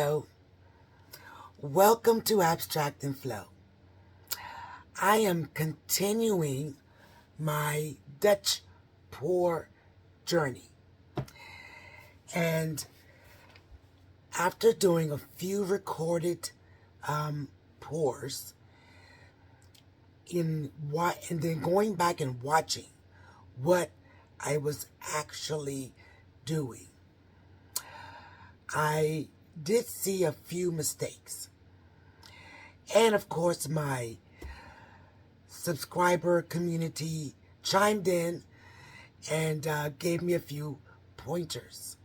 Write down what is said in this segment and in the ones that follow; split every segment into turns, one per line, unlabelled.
Hello, welcome to Abstract and Flow. I am continuing my Dutch pour journey, and after doing a few recorded pours and then going back and watching what I was actually doing, I did see a few mistakes. And of course, my subscriber community chimed in and gave me a few pointers.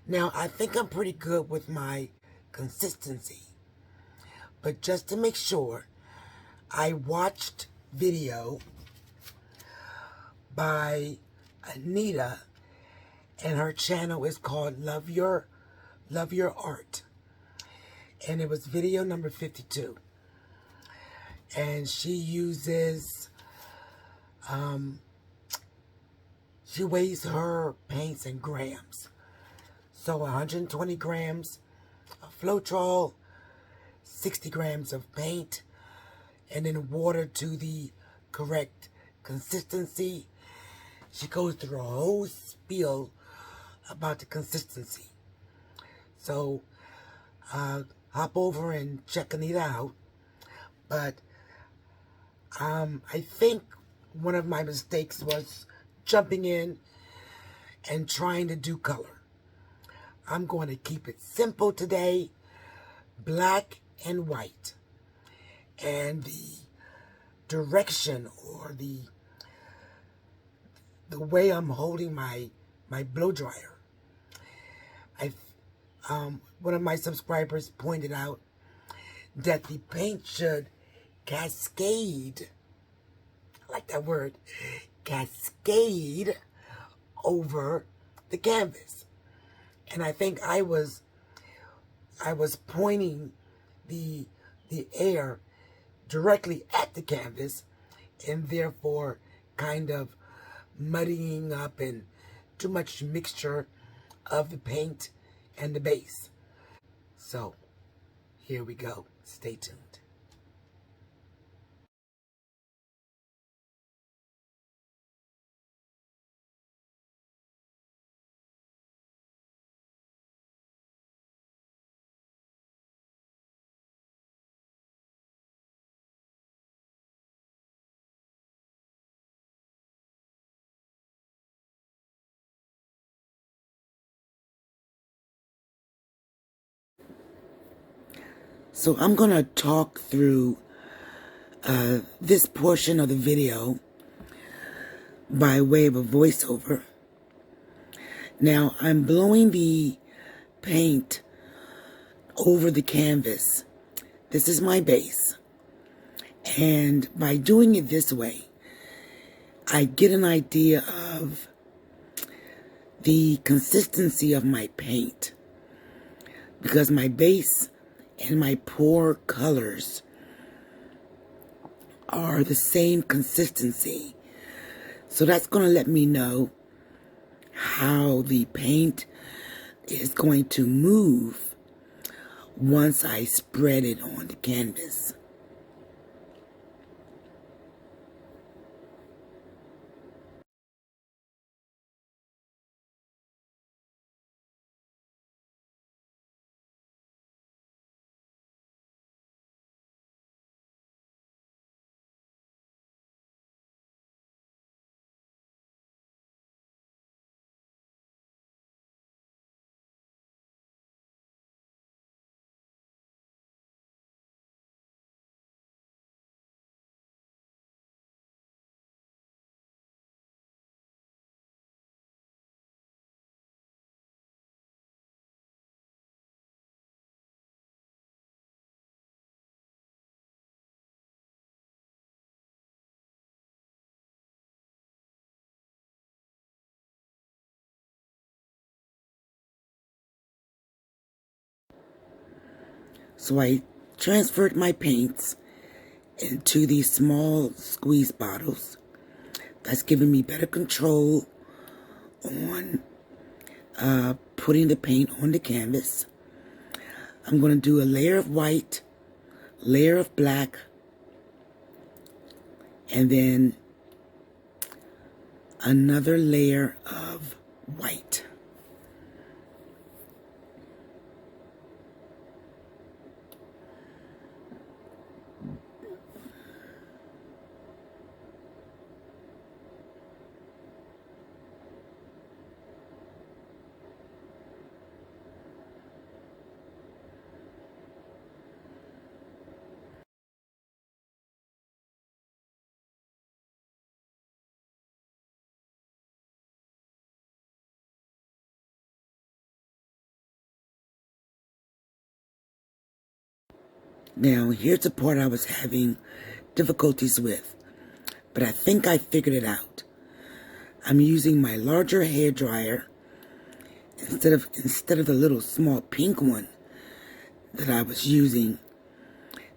Now, I think I'm pretty good with my consistency. But just to make sure, I watched video by Anita, and her channel is called Love Your Art. And it was video number 52. And she uses, she weighs her paints in grams. So 120 grams of Floetrol, 60 grams of paint, and then water to the correct consistency. She goes through a whole spiel about the consistency. So hop over and check Anita out. But I think one of my mistakes was jumping in and trying to do color. I'm going to keep it simple today, black and white. And the direction or the way I'm holding my blow dryer. One of my subscribers pointed out that the paint should cascade, I like that word, cascade over the canvas. And I think I was pointing the air directly at the canvas, and therefore kind of muddying up and too much mixture of the paint and the base. So here we go. Stay tuned. So I'm going to talk through this portion of the video by way of a voiceover. Now, I'm blowing the paint over the canvas. This is my base. And by doing it this way, I get an idea of the consistency of my paint, because my base and my pour colors are the same consistency. So that's going to let me know how the paint is going to move once I spread it on the canvas. So I transferred my paints into these small squeeze bottles. That's giving me better control on putting the paint on the canvas. I'm going to do a layer of white, layer of black, and then another layer of white. Now, here's the part I was having difficulties with, but I think I figured it out. I'm using my larger hair dryer instead of the little small pink one that I was using.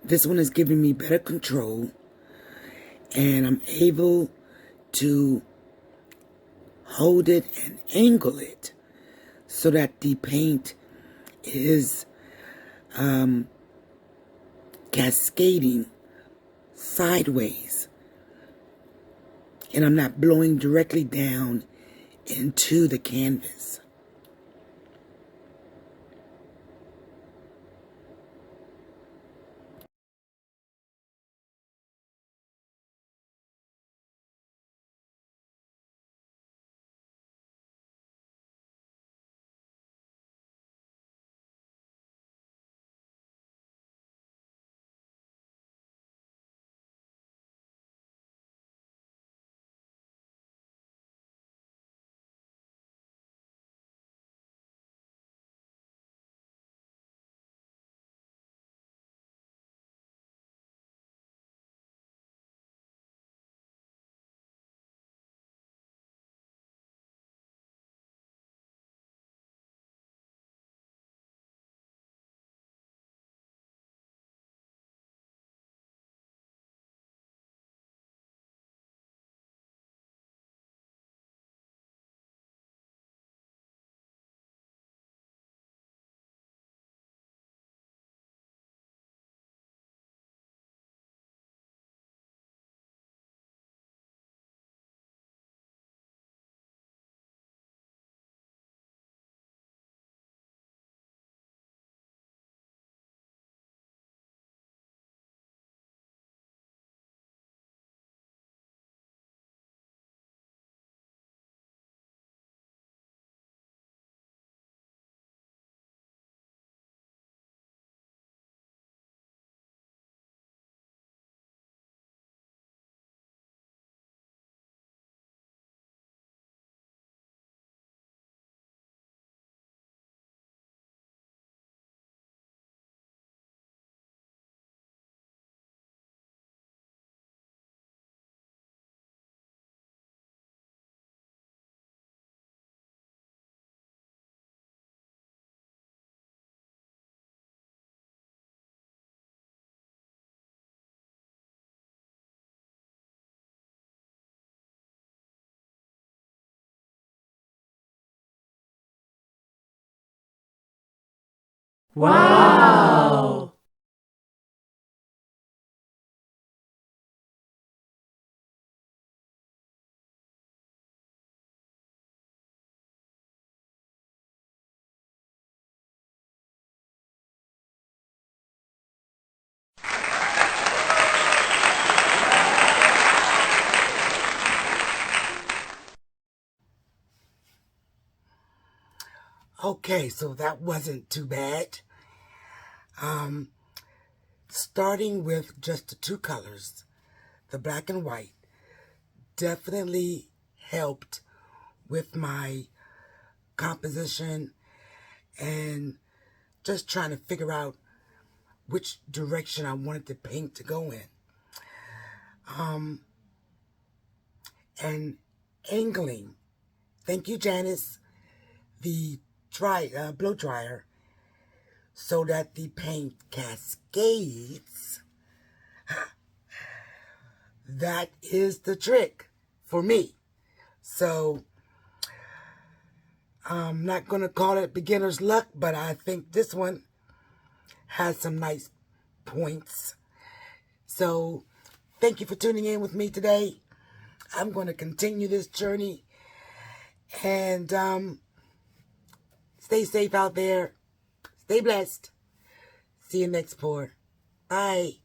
This one is giving me better control, and I'm able to hold it and angle it so that the paint is cascading sideways, and I'm not blowing directly down into the canvas.
Wow!
Okay, so that wasn't too bad. Starting with just the two colors, the black and white, definitely helped with my composition and just trying to figure out which direction I wanted the paint to go in. And angling, thank you, Janice, the blow dryer, so that the paint cascades. That is the trick for me. So I'm not going to call it beginner's luck, but I think this one has some nice points. So thank you for tuning in with me today. I'm going to continue this journey, and stay safe out there. Stay blessed. See you next pour. Bye.